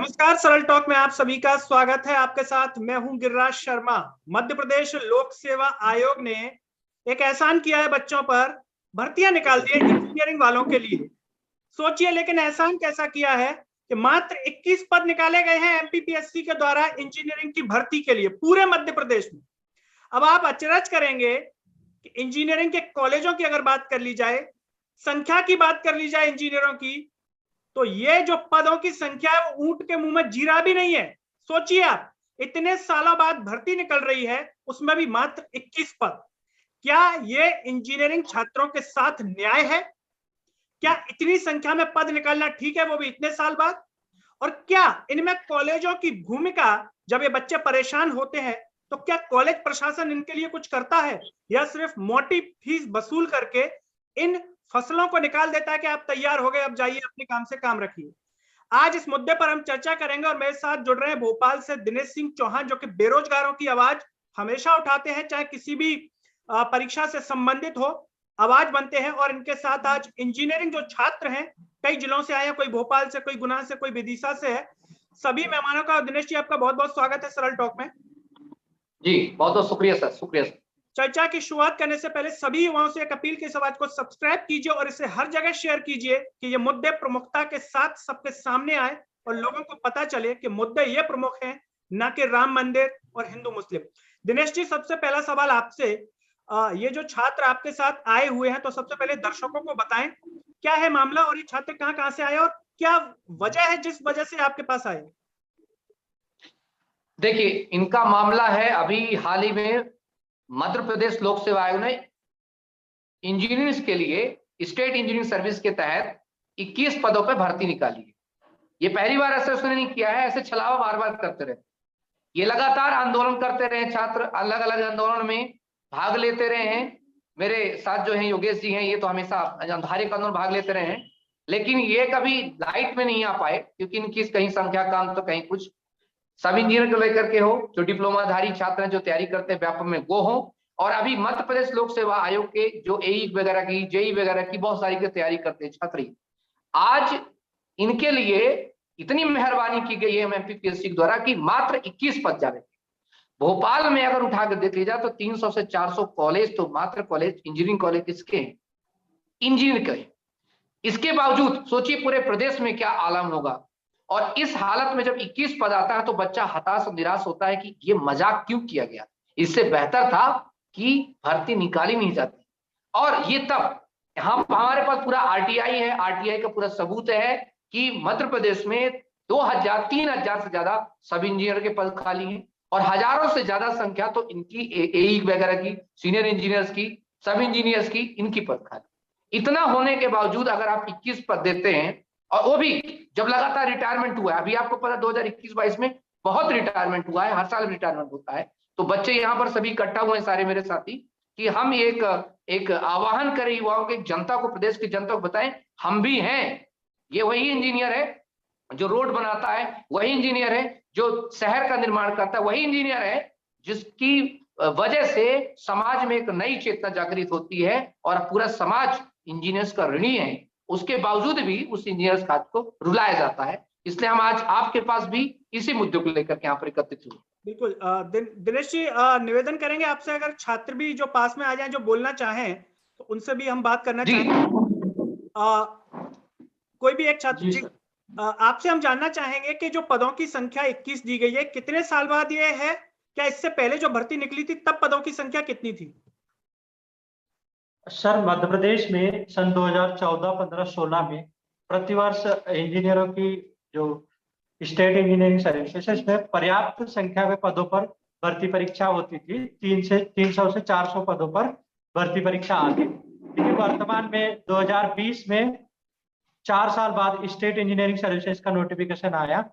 नमस्कार, सरल टॉक में आप सभी का स्वागत है। आपके साथ मैं हूं गिरिराज शर्मा। मध्य प्रदेश लोक सेवा आयोग ने एक एहसान किया है, बच्चों पर भर्तियां निकाल दी है इंजीनियरिंग वालों के लिए। सोचिए, लेकिन एहसान कैसा किया है कि मात्र 21 पद निकाले गए हैं एमपीपीएससी के द्वारा इंजीनियरिंग की भर्ती के लिए पूरे मध्य प्रदेश में। अब आप अचरज करेंगे कि इंजीनियरिंग के कॉलेजों की अगर बात कर ली जाए, संख्या की बात कर ली जाए इंजीनियरों की, तो ये जो पदों की संख्या है वो ऊंट के मुंह में जीरा भी नहीं है। सोचिए आप, इतने सालों बाद भर्ती निकल रही है, उसमें भी मात्र 21 पद। क्या ये इंजीनियरिंग छात्रों के साथ न्याय है? क्या इतनी संख्या में पद निकालना ठीक है, वो भी इतने साल बाद? और क्या इनमें कॉलेजों की भूमिका, जब ये बच्चे परेशान होते हैं तो क्या कॉलेज प्रशासन इनके लिए कुछ करता है, या सिर्फ मोटी फीस वसूल करके इन फसलों को निकाल देता है कि आप तैयार हो गए, अब जाइए अपने काम से काम रखिए। आज इस मुद्दे पर हम चर्चा करेंगे और मेरे साथ जुड़ रहे हैं भोपाल से दिनेश सिंह चौहान, जो कि बेरोजगारों की आवाज हमेशा उठाते हैं, चाहे किसी भी परीक्षा से संबंधित हो, आवाज बनते हैं। और इनके साथ आज इंजीनियरिंग जो छात्र हैं, कई जिलों से आए हैं, कोई भोपाल से, कोई गुना से, कोई विदिशा से है। सभी मेहमानों का, दिनेश जी आपका बहुत बहुत स्वागत है सरल टॉक में। जी बहुत बहुत शुक्रिया सर, शुक्रिया सर। चर्चा की शुरुआत करने से पहले सभी युवाओं से एक अपील की, इस आवाज को सब्सक्राइब कीजिए और इसे हर जगह शेयर कीजिए कि ये मुद्दे प्रमुखता के साथ सबके सामने आए और लोगों को पता चले कि मुद्दे ये प्रमुख हैं, ना कि राम मंदिर और हिंदू मुस्लिम। दिनेश जी, सबसे पहला सवाल आपसे, ये जो छात्र आपके साथ आए हुए हैं, तो सबसे पहले दर्शकों को बताएं क्या है मामला और ये छात्र कहां से आए और क्या वजह है जिस वजह से आपके पास आए? देखिए, इनका मामला है, अभी हाल ही में मध्य प्रदेश लोक सेवा आयोग ने इंजीनियर्स के लिए स्टेट इंजीनियरिंग सर्विस के तहत 21 पदों पर भर्ती निकाली है। ये पहली बार ऐसे उसने नहीं किया है, ऐसे छलावा बार बार करते रहे। ये लगातार आंदोलन करते रहे, छात्र अलग अलग आंदोलन में भाग लेते रहे हैं। मेरे साथ जो है योगेश जी हैं, ये तो हमेशा हर एक आंदोलन भाग लेते रहे हैं, लेकिन ये कभी लाइट में नहीं आ पाए, क्योंकि इनकी कहीं संख्या कम तो कहीं कुछ। सब इंजीनियर को लेकर के हो, जो डिप्लोमाधारी छात्र हैं जो तैयारी करते हैं व्यापक में, वो हो, और अभी मध्य प्रदेश लोक सेवा आयोग के जो एई वगैरह की, जेई वगैरह की बहुत सारी की तैयारी करते हैं छात्र। आज इनके लिए इतनी मेहरबानी की गई है एमपीपीएससी द्वारा कि मात्र 21 पद जा रहे। भोपाल में अगर उठा कर देख लीजिए तो 300 से 400 कॉलेज तो मात्र कॉलेज इंजीनियरिंग कॉलेज किसके हैं? इंजीनियर के। इसके बावजूद सोचिए पूरे प्रदेश में क्या आलम होगा। और इस हालत में जब 21 पद आता है तो बच्चा हताश और निराश होता है कि ये मजाक क्यों किया गया, इससे बेहतर था कि भर्ती निकाली नहीं जाती। और ये तब यहाँ हमारे पास पूरा आरटीआई है, आरटीआई का पूरा सबूत है कि मध्य प्रदेश में 2000 3000 से ज्यादा सब इंजीनियर के पद खाली हैं और हजारों से ज्यादा संख्या तो इनकी एई वगैरह की, सीनियर इंजीनियर्स की, सब इंजीनियर्स की, इनकी पद खाली। इतना होने के बावजूद अगर आप 21 पद देते हैं, और वो भी जब लगातार रिटायरमेंट हुआ है, अभी आपको पता 2021-22 में बहुत रिटायरमेंट हुआ है, हर साल रिटायरमेंट होता है, तो बच्चे यहाँ पर सभी इकट्ठा हुए हैं सारे मेरे साथी कि हम एक आह्वान करें युवाओं के, जनता को, प्रदेश की जनता को बताएं हम भी हैं। ये वही इंजीनियर है जो रोड बनाता है, वही इंजीनियर है जो शहर का निर्माण करता है, वही इंजीनियर है जिसकी वजह से समाज में एक नई चेतना जागृत होती है और पूरा समाज इंजीनियर्स का ऋणी है। उसके बावजूद भी उस इंजीनियर्स खाते को रुलाया जाता है। इसलिए हम आज आपके पास भी इसी मुद्दे को लेकर के यहाँ पर एकत्रित हुए। बिल्कुल, दिनेश जी, निवेदन करेंगे आपसे, अगर छात्र भी जो पास में आ जाएं, जो बोलना चाहें, तो उनसे भी हम बात करना चाहेंगे। कोई भी एक छात्र जी, आपसे हम जानना चाहेंगे कि जो पदों की संख्या 21 दी गई है, कितने साल बाद ये है? क्या इससे पहले जो भर्ती निकली थी तब पदों की संख्या कितनी थी? सर, मध्य प्रदेश में सन 2014, 15, 16 में प्रतिवर्ष इंजीनियरों की जो स्टेट इंजीनियरिंग सर्विसेज में पर्याप्त संख्या में पदों पर भर्ती परीक्षा होती थी। 300 से 400 पदों पर भर्ती परीक्षा आती। लेकिन वर्तमान में 2020 में 4 साल बाद स्टेट इंजीनियरिंग सर्विसेज का नोटिफिकेशन आया,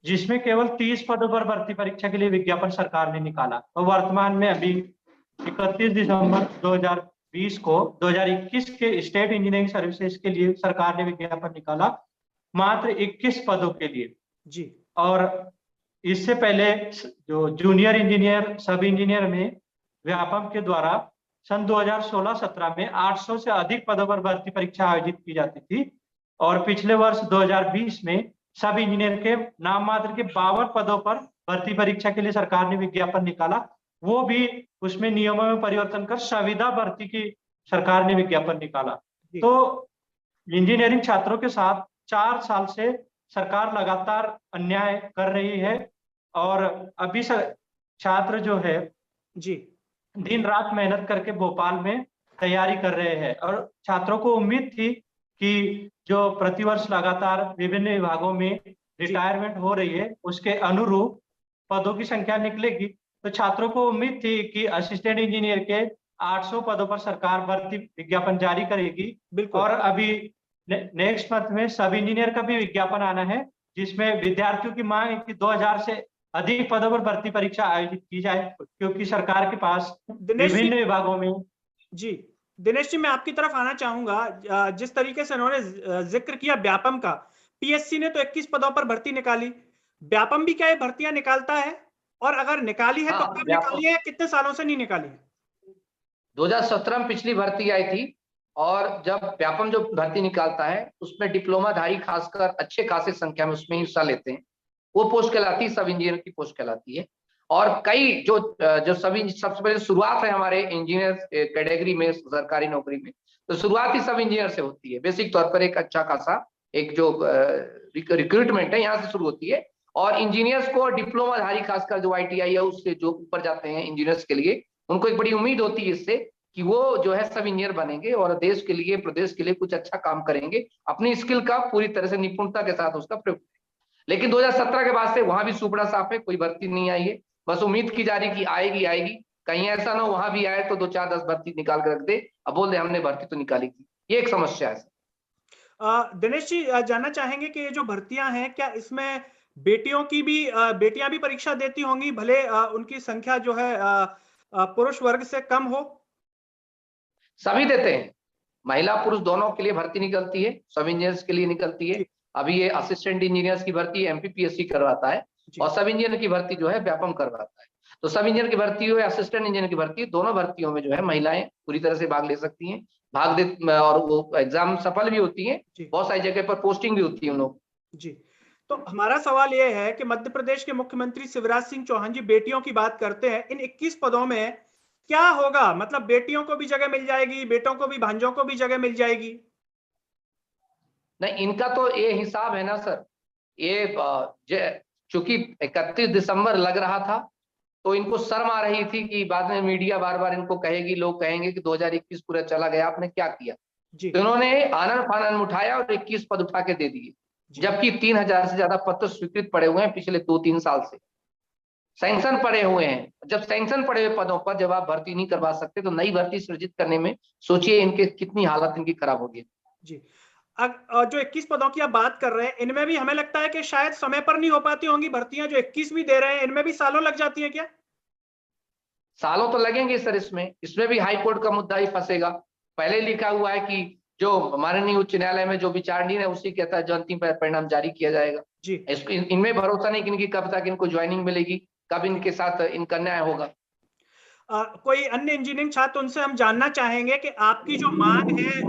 जिसमें केवल 30 पदों पर भर्ती परीक्षा के लिए विज्ञापन सरकार ने निकाला। और वर्तमान में अभी 31 दिसंबर 2020 को 2021 के स्टेट इंजीनियरिंग सर्विसेज के लिए सरकार ने विज्ञापन निकाला मात्र 21 पदों के लिए जी। और इससे पहले जो जूनियर इंजीनियर, सब इंजीनियर में व्यापम के द्वारा सन 2016-17 में 800 से अधिक पदों पर भर्ती परीक्षा आयोजित की जाती थी और पिछले वर्ष 2020 में सब इंजीनियर के नाम मात्र के 52 पदों पर भर्ती परीक्षा के लिए सरकार ने विज्ञापन निकाला, वो भी उसमें नियमों में परिवर्तन कर संविदा भर्ती की सरकार ने विज्ञापन निकाला। तो इंजीनियरिंग छात्रों के साथ 4 साल से सरकार लगातार अन्याय कर रही है और अभी छात्र जो है जी दिन रात मेहनत करके भोपाल में तैयारी कर रहे हैं और छात्रों को उम्मीद थी कि जो प्रतिवर्ष लगातार विभिन्न विभागों में रिटायरमेंट हो रही है उसके अनुरूप पदों की संख्या निकलेगी। तो छात्रों को उम्मीद थी कि असिस्टेंट इंजीनियर के 800 पदों पर सरकार भर्ती विज्ञापन जारी करेगी। बिल्कुल। और अभी नेक्स्ट मंथ में सब इंजीनियर का भी विज्ञापन आना है, जिसमें विद्यार्थियों की मांग है कि 2000 से अधिक पदों पर भर्ती परीक्षा आयोजित की जाए, क्योंकि सरकार के पास विभिन्न विभागों में। जी दिनेश जी, मैं आपकी तरफ आना चाहूंगा। जिस तरीके से उन्होंने जिक्र किया व्यापम का, पीएससी ने तो 21 पदों पर भर्ती निकाली, व्यापम भी क्या ये भर्तियां निकालता है? और अगर निकाली है तो कब निकाली है, कितने सालों से नहीं निकाली है? 2017 में पिछली भर्ती आई थी, और जब व्यापम जो भर्ती निकालता है उसमें डिप्लोमाधारी खासकर अच्छे खासे संख्या में उसमें हिस्सा लेते हैं। वो पोस्ट कहलाती है, सब इंजीनियर की पोस्ट कहलाती है। और कई जो सबसे पहले शुरुआत है हमारे इंजीनियर कैटेगरी में सरकारी नौकरी में, तो शुरुआत ही सब इंजीनियर से होती है। बेसिक तौर पर एक अच्छा खासा एक जो रिक्रूटमेंट है यहाँ से शुरू होती है, और इंजीनियर्स को डिप्लोमाधारी खासकर जो ITI है उससे जो ऊपर जाते हैं इंजीनियर्स के लिए, उनको एक बड़ी उम्मीद होती है इससे कि वो जो है सब इंजीनियर बनेंगे और देश के लिए प्रदेश के लिए कुछ अच्छा काम करेंगे, अपनी स्किल का पूरी तरह से निपुणता के साथ उसका प्रयोग। लेकिन 2017 के बाद से वहां भी सुपड़ा साफ है, कोई भर्ती नहीं आई है। बस उम्मीद की जा रही कि आएगी आएगी, कहीं ऐसा ना वहां भी आए तो 2-4-10 भर्ती निकाल कर रख दे, अब बोल दे हमने भर्ती तो निकाली थी। ये एक समस्या है। दिनेश जी, जानना चाहेंगे कि ये जो भर्तियां हैं, क्या इसमें बेटियां भी परीक्षा देती होंगी, भले उनकी संख्या जो है पुरुष वर्ग से कम हो? सभी देते हैं, महिला पुरुष दोनों के लिए भर्ती निकलती है, सब इंजीनियर्स के लिए निकलती है। अभी ये असिस्टेंट इंजीनियर्स की भर्ती MPPSC करवाता है, और सब इंजीनियर की भर्ती जो है व्यापम करवाता है। तो सब इंजीनियर की भर्ती हो या असिस्टेंट इंजीनियर की भर्ती, दोनों भर्तियों में जो है महिलाएं पूरी तरह से भाग ले सकती हैं, और वो एग्जाम सफल भी होती है, बहुत सारी जगह पर पोस्टिंग भी होती है उन लोग। जी, तो हमारा सवाल ये है कि मध्य प्रदेश के मुख्यमंत्री शिवराज सिंह चौहान जी बेटियों की बात करते हैं, इन 21 पदों में क्या होगा? मतलब बेटियों को भी जगह मिल जाएगी, बेटों को भी, भांजों को भी जगह मिल जाएगी? नहीं, इनका तो ये हिसाब है ना सर, ये चूंकि 31 दिसंबर लग रहा था, तो इनको शर्म आ रही थी कि बाद में मीडिया बार बार इनको कहेगी, लोग कहेंगे कि 2021 पूरा चला गया, आपने क्या किया। तो इन्होंने आनन फानन उठाया और 21 पद उठा के दे दिए, जबकि 3000 से ज्यादा पद तो स्वीकृत पड़े हुए हैं पिछले 2-3 साल से, सैंक्शन पड़े हुए हैं। जब सैंक्शन पड़े हुए पदों पर जब आप भर्ती नहीं करवा सकते, तो नई भर्ती सृजित करने में सोचिए इनके कितनी हालत इनकी खराब होगी। जी, जो 21 पदों की आप बात कर रहे हैं, इनमें भी हमें लगता है कि शायद समय पर नहीं हो पाती होंगी भर्तियां। जो 21 भी दे रहे हैं, इनमें भी सालों लग जाती है क्या? सालों तो लगेंगे सर, इसमें भी हाई कोर्ट का मुद्दा ही फंसेगा। पहले लिखा हुआ है कि जो माननीय उच्च न्यायालय में जो विचारणीय है उसी के तहत जो अंतिम परिणाम जारी किया जाएगा। जी, इनमें भरोसा नहीं कि इनकी कब तक इनको ज्वाइनिंग मिलेगी, कब इनके साथ इनका न्याय होगा। कोई अन्य इंजीनियरिंग छात्र, उनसे हम जानना चाहेंगे कि आपकी जो मांग है,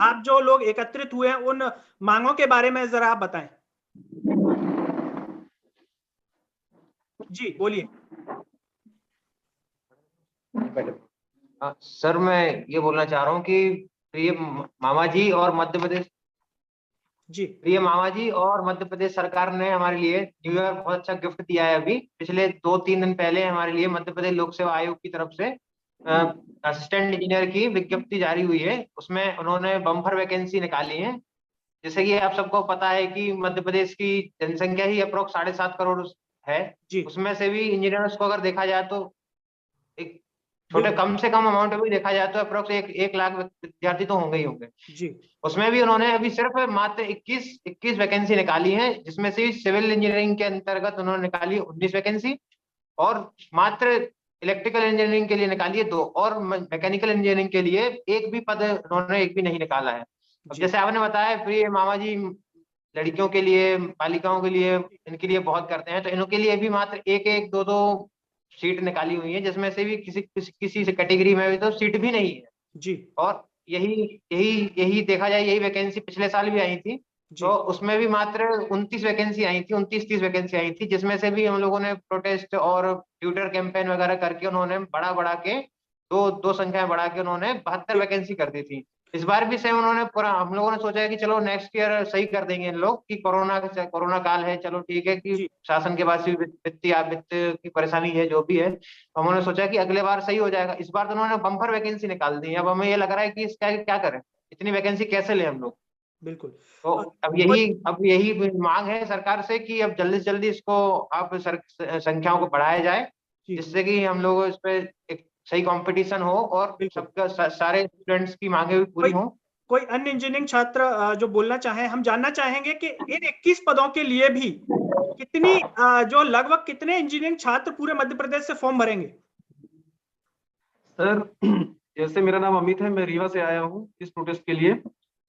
आप जो लोग एकत्रित हुए हैं, उन मांगों के बारे में जरा आप बताएं। जी बोलिए। सर, मैं ये बोलना चाह रहा हूँ कि प्रिय मामा जी और मध्य प्रदेश सरकार ने हमारे लिए न्यू ईयर बहुत अच्छा गिफ्ट दिया है। अभी पिछले 2-3 दिन पहले हमारे लिए मध्य प्रदेश लोक सेवा आयोग की तरफ से असिस्टेंट इंजीनियर की विज्ञप्ति जारी हुई है। उसमें उन्होंने बम्पर वैकेंसी निकाली है। जैसे कि आप सबको पता है कि मध्य प्रदेश की जनसंख्या ही अप्रोक्स 7.5 करोड़ है। उसमें से भी इंजीनियर्स को अगर देखा जाए तो एक छोटे कम से कम अमाउंट में देखा जाए तो अप्रोक्स 1 लाख विद्यार्थी तो होंगे ही होंगे। जी, उसमें भी उन्होंने अभी सिर्फ मात्र 21 वैकेंसी निकाली है, जिसमें से सिविल इंजीनियरिंग के अंतर्गत उन्होंने निकाली 19 वैकेंसी, और मात्र इलेक्ट्रिकल इंजीनियरिंग के लिए निकाली है 2, और मैकेनिकल इंजीनियरिंग के लिए एक भी पद उन्होंने एक भी नहीं निकाला है। अब जैसे आपने बताया प्रिय मामा जी, लड़कियों के लिए, बालिकाओं के लिए, इनके लिए बहुत करते हैं, तो इनके लिए भी मात्र 1-1, 2-2 सीट निकाली हुई है, जिसमें से भी किसी से कैटेगरी में भी तो सीट भी नहीं है। जी, और यही देखा जाए, यही वैकेंसी पिछले साल भी आई थी, तो उसमें भी मात्र 29 वैकेंसी आई थी, 29-30 वैकेंसी आई थी, जिसमें से भी हम लोगों ने प्रोटेस्ट और ट्विटर कैंपेन वगैरह करके उन्होंने बढ़ा के दो संख्याएं बढ़ा के उन्होंने 72 वैकेंसी कर दी थी। इस बार भी सेम उन्होंने पूरा, हम लोगों ने सोचा है कि चलो नेक्स्ट ईयर सही कर देंगे इन लोग, कि कोरोना काल है, चलो ठीक है कि शासन के पास भी वित्त की परेशानी है, जो भी है, तो उन्होंने सोचा कि अगले बार सही हो जाएगा। इस बार तो उन्होंने बम्पर वैकेंसी निकाल दी है। अब हमें ये लग रहा है कि इसका क्या करें, इतनी वैकेंसी कैसे ले हम लोग। बिल्कुल। तो अब यही मांग है सरकार से कि अब जल्दी से जल्दी इसको आप संख्याओं को बढ़ाया जाए, जिससे कि हम लोग इस पे एक सही कंपटीशन हो और सबका सारे स्टूडेंट्स की मांगे भी पूरी हो। कोई अन्य इंजीनियरिंग छात्र जो बोलना चाहे, हम जानना चाहेंगे कि इन 21 पदों के लिए भी कितनी जो लगभग कितने इंजीनियरिंग छात्र पूरे मध्य प्रदेश से फॉर्म भरेंगे? सर जैसे मेरा नाम अमित है, मैं रीवा से आया हूँ इस प्रोटेस्ट के लिए।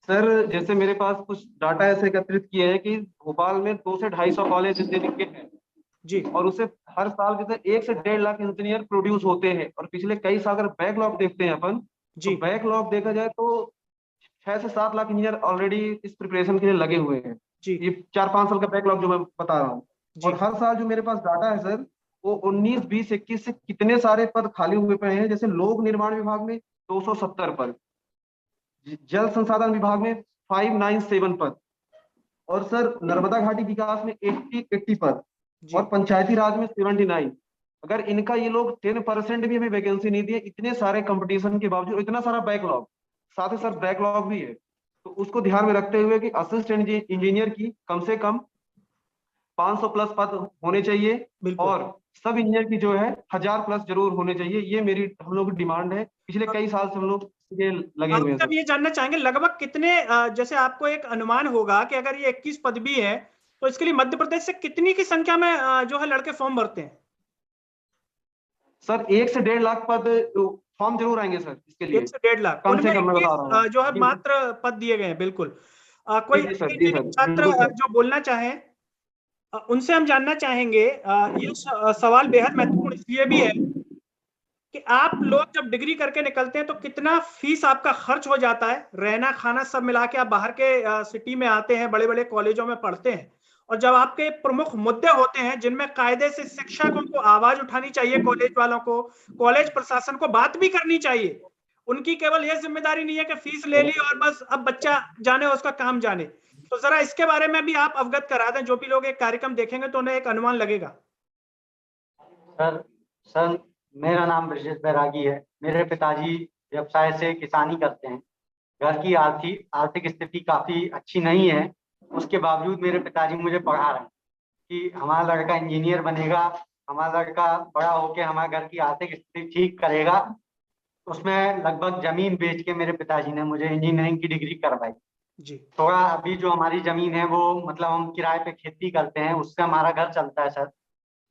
सर जैसे मेरे पास कुछ डाटा ऐसे एकत्रित किए हैं कि भोपाल में 200 से 250 कॉलेज इंजीनियरिंग के हैं जी, और उसे हर साल जैसे 1 से 1.5 लाख इंजीनियर प्रोड्यूस होते हैं। और पिछले कई साल अगर बैकलॉग देखते हैं अपन, तो बैकलॉग देखा जाए तो 6 से 7 लाख इंजीनियर ऑलरेडी इस प्रिपरेशन के लिए लगे हुए हैं। ये 4-5 साल का बैकलॉग जो मैं बता रहा हूँ। और हर साल जो मेरे पास डाटा है सर, वो 19, 20, 21 से कितने सारे पद खाली हुए पड़े हैं। जैसे लोक निर्माण विभाग में 270 पद, जल संसाधन विभाग में 597 पद, और सर नर्मदा घाटी विकास में 80 पद, और पंचायती राज में 79। अगर इनका ये लोग 10% भी हमें वैकेंसी नहीं दिए, इतने सारे कंपटीशन के बावजूद, इतना सारा बैकलॉग, साथ ही साथ बैकलॉग भी है, तो उसको ध्यान में रखते हुए कि असिस्टेंट इंजीनियर की कम से कम 500 प्लस पद होने चाहिए, और सब इंजीनियर की जो है 1000 प्लस जरूर होने चाहिए। ये मेरी हम लोग की डिमांड है, पिछले कई साल से हम लोग लगे हुए हैं। ये जानना चाहेंगे लगभग कितने, जैसे आपको एक अनुमान होगा कि अगर ये 21 पद भी है, तो इसके लिए मध्य प्रदेश से कितनी की संख्या में जो है लड़के फॉर्म भरते हैं? सर 1 से 1.5 लाख पद फॉर्म जरूर आएंगे सर इसके लिए। 1 से 1.5 लाख कम से कम मैं बता रहा हूँ जो है मात्र पद दिए गए हैं। बिल्कुल। कोई छात्र जो बोलना चाहे उनसे हम जानना चाहेंगे। ये सवाल बेहद महत्वपूर्ण इसलिए भी है कि आप लोग जब डिग्री करके निकलते हैं तो कितना फीस आपका खर्च हो जाता है, रहना खाना सब मिला के आप बाहर के सिटी में आते हैं, बड़े बड़े कॉलेजों में पढ़ते हैं, और जब आपके प्रमुख मुद्दे होते हैं जिनमें कायदे से शिक्षकों को आवाज उठानी चाहिए, कॉलेज वालों को, कॉलेज प्रशासन को बात भी करनी चाहिए, उनकी केवल यह जिम्मेदारी नहीं है कि फीस ले ली और बस अब बच्चा जाने उसका काम जाने। तो जरा इसके बारे में भी आप अवगत करा दें, जो भी लोग एक कार्यक्रम देखेंगे तो उन्हें एक अनुमान लगेगा। सर मेरा नाम ब्रजेश बैरागी है। मेरे पिताजी व्यवसाय से किसानी करते हैं। घर की आर्थिक स्थिति काफी अच्छी नहीं है, उसके बावजूद मेरे पिताजी मुझे पढ़ा रहे हैं कि हमारा लड़का इंजीनियर बनेगा, हमारा लड़का बड़ा होकर हमारे घर की आर्थिक स्थिति ठीक करेगा। उसमें लगभग जमीन बेच के मेरे पिताजी ने मुझे इंजीनियरिंग की डिग्री करवाई जी। थोड़ा अभी जो हमारी जमीन है वो मतलब हम किराए पे खेती करते हैं, उससे हमारा घर चलता है सर।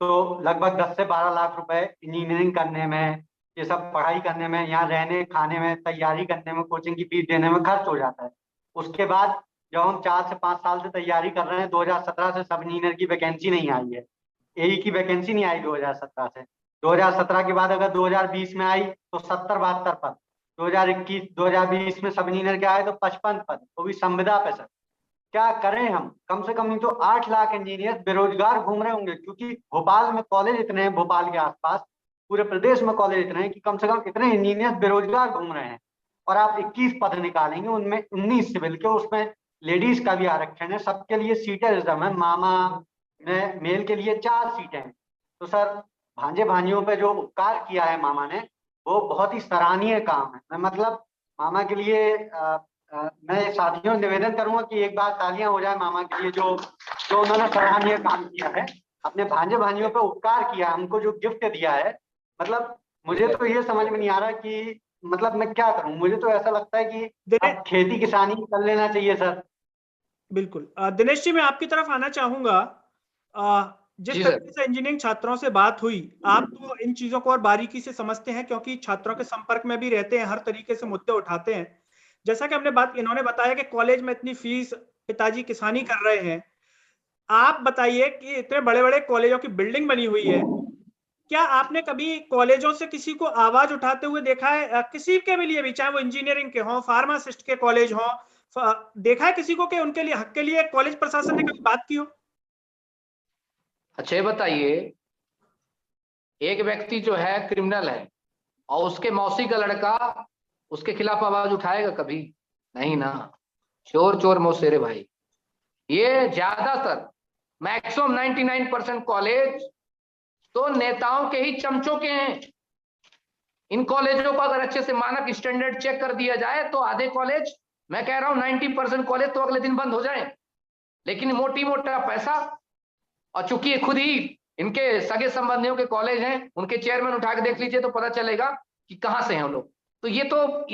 तो लगभग 10 से 12 लाख रुपए इंजीनियरिंग करने में, ये सब पढ़ाई करने में, यहाँ रहने खाने में, तैयारी करने में, कोचिंग की फीस देने में खर्च हो जाता है। उसके बाद जब हम 4 से 5 साल से तैयारी कर रहे हैं, 2017 से सब इंजीनियर की वैकेंसी नहीं आई है, एई की वैकेंसी नहीं आई 2017 से। 2017 के बाद अगर 2020 में आई तो 70-72 पद, 2021-2020 में सब इंजीनियर के आए तो 55 पद, वो भी संविदा पे सर। क्या करें हम? कम से कम नहीं तो 8 लाख इंजीनियर बेरोजगार घूम रहे होंगे, क्योंकि भोपाल में कॉलेज इतने हैं, भोपाल के आसपास पूरे प्रदेश में कॉलेज इतने हैं कि कम से कम इतने इंजीनियर बेरोजगार घूम रहे हैं। और आप 21 पद निकालेंगे, उनमें 19 सिविल के, उसमें लेडीज का भी आरक्षण है, सबके लिए सीटें रिजर्व है। मामा में मेल के लिए 4 सीटें हैं। तो सर भांजे भांजियों पे जो उपकार किया है मामा ने, वो बहुत ही सराहनीय काम है। मैं मतलब मामा के लिए मैं साथियों निवेदन करूंगा कि एक बार तालियां हो जाए मामा के लिए, जो उन्होंने सराहनीय काम किया है, अपने भांजे भांजियों पे उपकार किया, हमको जो गिफ्ट दिया है। मतलब मुझे तो ये समझ में नहीं आ रहा कि मतलब मैं क्या करूं। मुझे तो ऐसा लगता है कि अब खेती किसानी कर लेना चाहिए सर। बिल्कुल। दिनेश जी, मैं आपकी तरफ आना चाहूंगा। जिस तरीके से इंजीनियरिंग छात्रों से बात हुई, आप तो इन चीजों को और बारीकी से समझते हैं क्योंकि छात्रों के संपर्क में भी रहते हैं, हर तरीके से मुद्दे उठाते हैं। जैसा कि इन्होंने बताया कि कॉलेज में इतनी फीस, पिताजी किसानी कर रहे हैं। आप बताइए कि इतने बड़े बड़े कॉलेजों की बिल्डिंग बनी हुई है, क्या आपने कभी कॉलेजों से किसी को आवाज उठाते हुए देखा है? किसी के भी लिए भी, चाहे वो इंजीनियरिंग के हों, फार्मासिस्ट के कॉलेज हों, देखा है किसी को कि उनके लिए हक के लिए कॉलेज प्रशासन ने कभी बात की हो? अच्छा, ये बताइए, एक व्यक्ति जो है क्रिमिनल है और उसके मौसी का लड़का उसके खिलाफ आवाज उठाएगा कभी? नहीं ना। चोर चोर मौसेरे भाई। ये ज्यादातर मैक्सिमम 99% कॉलेज तो नेताओं के ही चमचों के हैं। इन कॉलेजों को अगर अच्छे से मानक स्टैंडर्ड चेक कर दिया जाए तो आधे कॉलेज, मैं कह रहा हूं 90% कॉलेज तो अगले दिन बंद हो जाए। लेकिन मोटी मोटा पैसा, और चूंकि ये खुद ही इनके सगे संबंधियों के कॉलेज हैं, उनके चेयरमैन उठा के देख लीजिए तो पता चलेगा कि कहां से हैं हम लोग। तो ये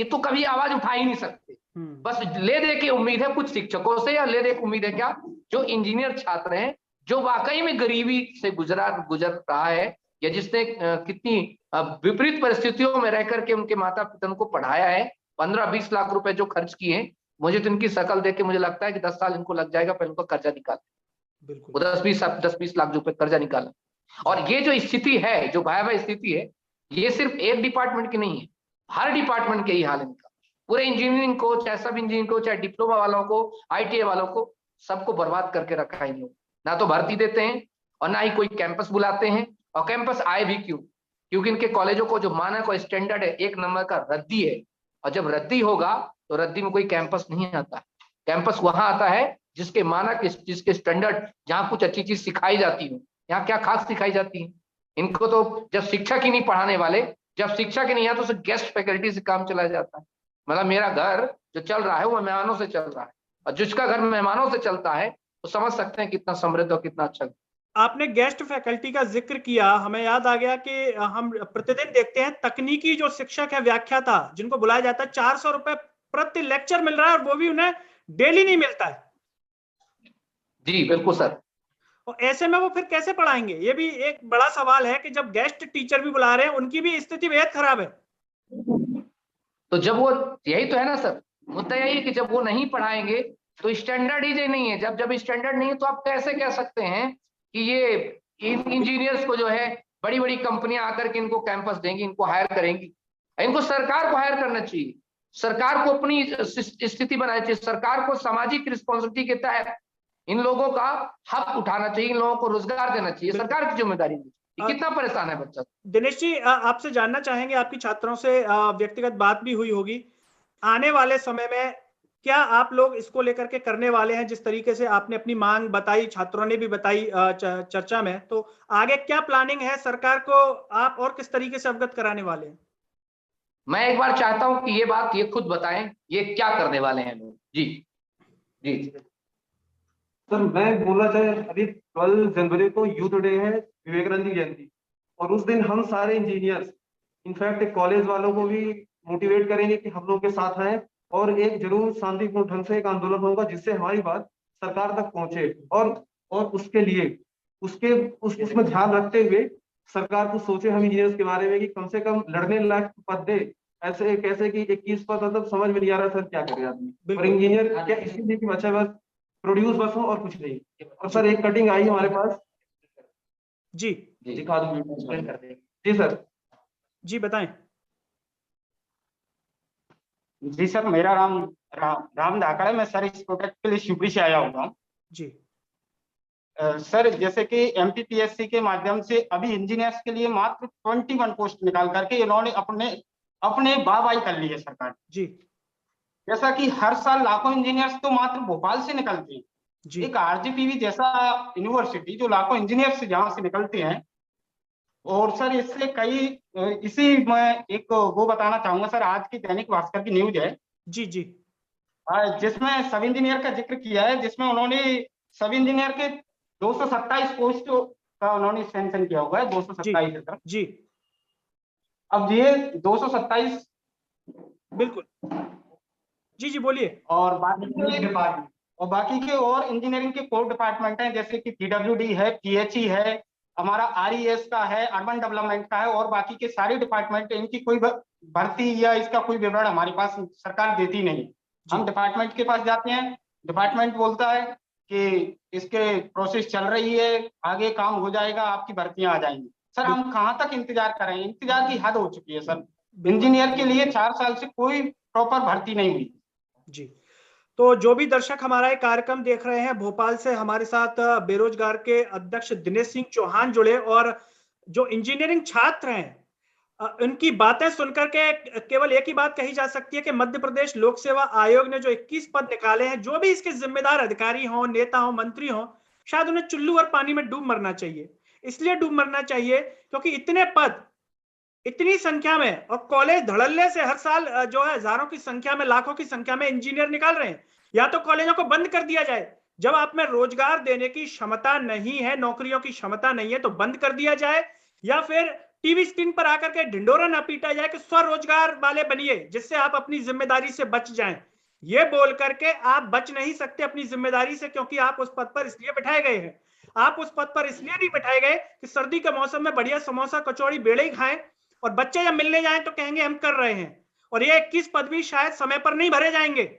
तो कभी आवाज उठा ही नहीं सकते। बस ले दे के उम्मीद है कुछ शिक्षकों से, या ले दे के उम्मीद है क्या, जो इंजीनियर छात्र हैं, जो वाकई में गरीबी से गुजर रहा है, या जिसने कितनी विपरीत परिस्थितियों में रह करके उनके माता पिता को पढ़ाया है, 15-20 लाख रुपए जो खर्च किए हैं, मुझे तो इनकी शक्ल देख के मुझे लगता है कि 10 साल इनको लग जाएगा पहले उनका कर्जा निकाल। बिल्कुल, वो 10-20 लाख रुपए कर्जा निकाला। और ये जो स्थिति है, जो भयावह स्थिति है, ये सिर्फ एक डिपार्टमेंट की नहीं है, हर डिपार्टमेंट के ही हाल इनका। पूरे इंजीनियरिंग को, चाहे सब इंजीनियरिंग को, चाहे डिप्लोमा वालों को, ITA वालों को, सबको बर्बाद करके रखा है इन लोग। ना तो भर्ती देते हैं और ना ही कोई कैंपस बुलाते हैं। और कैंपस आए भी क्यों? क्योंकि इनके कॉलेजों को जो मानक और स्टैंडर्ड है, 1 नंबर का रद्दी है। और जब रद्दी होगा तो रद्दी में कोई कैंपस नहीं आता। कैंपस वहां आता है जिसके मानक, जिसके स्टैंडर्ड, जहां कुछ अच्छी चीज सिखाई जाती हो। यहाँ क्या खास सिखाई जाती है? इनको तो जब शिक्षक ही नहीं पढ़ाने वाले, जब शिक्षक ही नहीं है तो सिर्फ गेस्ट फैकल्टी से काम चला जाता है। मतलब मेरा घर जो चल रहा है वो मेहमानों से चल रहा है, और जिसका घर मेहमानों से चलता है तो समझ सकते हैं कितना समृद्ध और कितना अच्छा। आपने गेस्ट फैकल्टी का जिक्र किया, हमें याद आ गया कि हम प्रतिदिन देखते हैं तकनीकी जो शिक्षक है, व्याख्याता, जिनको बुलाया जाता है, 400 रुपए प्रति लेक्चर मिल रहा है, और वो भी उन्हें डेली नहीं मिलता है। जी बिल्कुल सर। और ऐसे में वो फिर कैसे पढ़ाएंगे? ये भी एक बड़ा सवाल है कि जब गेस्ट टीचर भी बुला रहे हैं, उनकी भी स्थिति बेहद खराब है। तो जब वो, यही तो है ना सर, मुद्दा यही है कि जब वो नहीं पढ़ाएंगे तो स्टैंडर्ड ही नहीं है। जब स्टैंडर्ड नहीं है तो आप कैसे कह सकते हैं कि ये इंजीनियर्स को जो है बड़ी बड़ी कंपनियां आकर के इनको कैंपस देंगी, इनको हायर करेंगी? इनको सरकार को हायर करना चाहिए, सरकार को अपनी स्थिति बनानी चाहिए, सरकार को सामाजिक रिस्पॉन्सिबिलिटी के तहत इन लोगों का हक उठाना चाहिए, इन लोगों को रोजगार देना चाहिए, सरकार की जिम्मेदारी है। कितना परेशान है बच्चा। दिनेश जी, आपसे जानना चाहेंगे, आपकी छात्रों से व्यक्तिगत बात भी हुई होगी, आने वाले समय में क्या आप लोग इसको लेकर के करने वाले हैं? जिस तरीके से आपने अपनी मांग बताई, छात्रों ने भी बताई चर्चा में, तो आगे क्या प्लानिंग है? सरकार को आप और किस तरीके से अवगत कराने वाले हैं? मैं एक बार चाहता हूं कि ये बात ये खुद बताएं, ये क्या करने वाले हैं लोग। जी जी सर, मैं बोलना चाहे, अभी 12 जनवरी को यूथ डे है, विवेकानंद की जयंती, और उस दिन हम सारे इंजीनियर्स, इनफैक्ट कॉलेज वालों को भी मोटिवेट करेंगे कि हम लोग के साथ आए, और एक जरूर शांतिपूर्ण ढंग से एक आंदोलन होगा जिससे हमारी बात सरकार तक पहुंचे। और उसके लिए उसमें ध्यान रखते हुए सरकार को सोचे हम इंजीनियर्स के बारे में कि कम से कम लड़ने लायक पद दे। ऐसे कैसे कि 21 पद, मतलब समझ में नहीं आ रहा सर क्या करे आदमी। और इंजीनियर क्या इसीलिए कि बच्चा बस प्रोड्यूस बस हो और कुछ नहीं। और सर एक कटिंग आई हमारे पास, जी दिखा दूं? जी सर। जी बताएं। जी सर, मेरा राम धाकड़ है। मैं सर इस प्रोजेक्ट के लिए शिवपुरी से आया हुआ हूँ। जी सर, जैसे कि MPPSC के माध्यम से अभी इंजीनियर्स के लिए मात्र 21 पोस्ट निकाल करके इन्होंने अपने वाहवाही कर ली है सरकार जी जैसा कि हर साल लाखों इंजीनियर्स तो मात्र भोपाल से निकलते हैं। जी एक RGPV जैसा यूनिवर्सिटी जो लाखों इंजीनियर्स जहां से निकलते हैं। और सर इससे इसी मैं एक वो बताना चाहूंगा सर, आज की दैनिक भास्कर की न्यूज है जी जी जिसमें सब इंजीनियर का जिक्र किया है, जिसमें उन्होंने सब इंजीनियर के 227 पोस्ट का उन्होंने सेंशन किया हुआ है। 227 सर। जी अब ये 227 बिल्कुल। जी जी बोलिए। और बाकी के और इंजीनियरिंग के कोर डिपार्टमेंट हैं, जैसे कि PWD है, PHE है, हमारा RES का है, अर्बन डेवलपमेंट का है, और बाकी के सारे डिपार्टमेंट, इनकी कोई भर्ती या इसका कोई विवरण हमारे पास सरकार देती नहीं। हम डिपार्टमेंट के पास जाते हैं, डिपार्टमेंट बोलता है कि इसके प्रोसेस चल रही है, आगे काम हो जाएगा, आपकी भर्तियां आ जाएंगी। सर हम कहाँ तक इंतजार करें? इंतजार की हद हो चुकी है सर। इंजीनियर के लिए 4 साल से कोई प्रॉपर भर्ती नहीं हुई। जी तो जो भी दर्शक हमारा ये कार्यक्रम देख रहे हैं, भोपाल से हमारे साथ बेरोजगार के अध्यक्ष दिनेश सिंह चौहान जुड़े, और जो इंजीनियरिंग छात्र हैं उनकी बातें सुनकर के केवल एक ही बात कही जा सकती है कि मध्य प्रदेश लोक सेवा आयोग ने जो 21 पद निकाले हैं, जो भी इसके जिम्मेदार अधिकारी हों, नेता हों, मंत्री हों, शायद उन्हें चुल्लू और पानी में डूब मरना चाहिए। इसलिए डूब मरना चाहिए क्योंकि इतने पद, इतनी संख्या में, और कॉलेज धड़ल्ले से हर साल जो है हजारों की संख्या में, लाखों की संख्या में इंजीनियर निकाल रहे हैं। या तो कॉलेजों को बंद कर दिया जाए, जब आप में रोजगार देने की क्षमता नहीं है, नौकरियों की क्षमता नहीं है, तो बंद कर दिया जाए, या फिर टीवी स्क्रीन पर आकर के ढिंडोरा ना पीटा जाए कि स्वरोजगार वाले बनिए, जिससे आप अपनी जिम्मेदारी से बच जाएं। ये बोल करके आप बच नहीं सकते अपनी जिम्मेदारी से, क्योंकि आप उस पद पर इसलिए बैठाए गए हैं। आप उस पद पर इसलिए नहीं बैठाए गए कि सर्दी के मौसम में बढ़िया समोसा कचौड़ी बेड़े ही खाएं, और बच्चे जब मिलने जाएं तो कहेंगे हम कर रहे हैं, और ये 21 पद भी शायद समय पर नहीं भरे जाएंगे।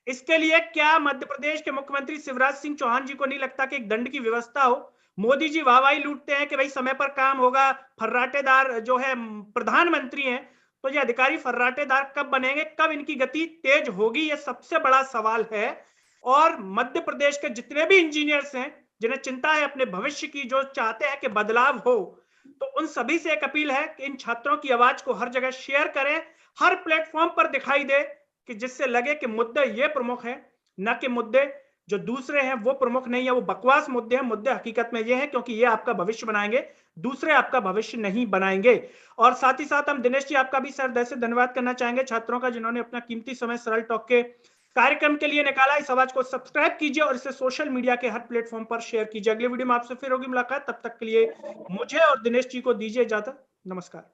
इसके लिए क्या मध्य प्रदेश के मुख्यमंत्री शिवराज सिंह चौहान जी को नहीं लगता कि एक दंड की व्यवस्था हो? मोदी जी वाहवाही लूटते हैं कि भाई समय पर काम होगा, फर्राटेदार जो है प्रधानमंत्री हैं, तो ये अधिकारी फर्राटेदार कब बनेंगे, कब इनकी गति तेज होगी, ये सबसे बड़ा सवाल है। और मध्य प्रदेश के जितने भी इंजीनियर्स हैं, जिन्हें चिंता है अपने भविष्य की, जो चाहते हैं कि बदलाव हो, तो उन सभी से एक अपील है कि इन छात्रों की आवाज को हर जगह शेयर करें, हर प्लेटफॉर्म पर दिखाई दे, कि जिससे लगे कि मुद्दे ये प्रमुख हैं, न कि मुद्दे जो दूसरे हैं वो प्रमुख नहीं है, वो बकवास मुद्दे हैं। मुद्दे हकीकत में ये हैं, क्योंकि ये आपका भविष्य बनाएंगे, दूसरे आपका भविष्य नहीं बनाएंगे। और साथ ही साथ हम दिनेश जी आपका भी सर से धन्यवाद करना चाहेंगे छात्रों का, जिन्होंने अपना कीमती समय सरल टॉक के कार्यक्रम के लिए निकाला। इस आवाज को सब्सक्राइब कीजिए और इसे सोशल मीडिया के हर प्लेटफॉर्म पर शेयर कीजिए। अगले वीडियो में आपसे फिर होगी मुलाकात, तब तक के लिए मुझे और दिनेश जी को दीजिए इजाजत। नमस्कार।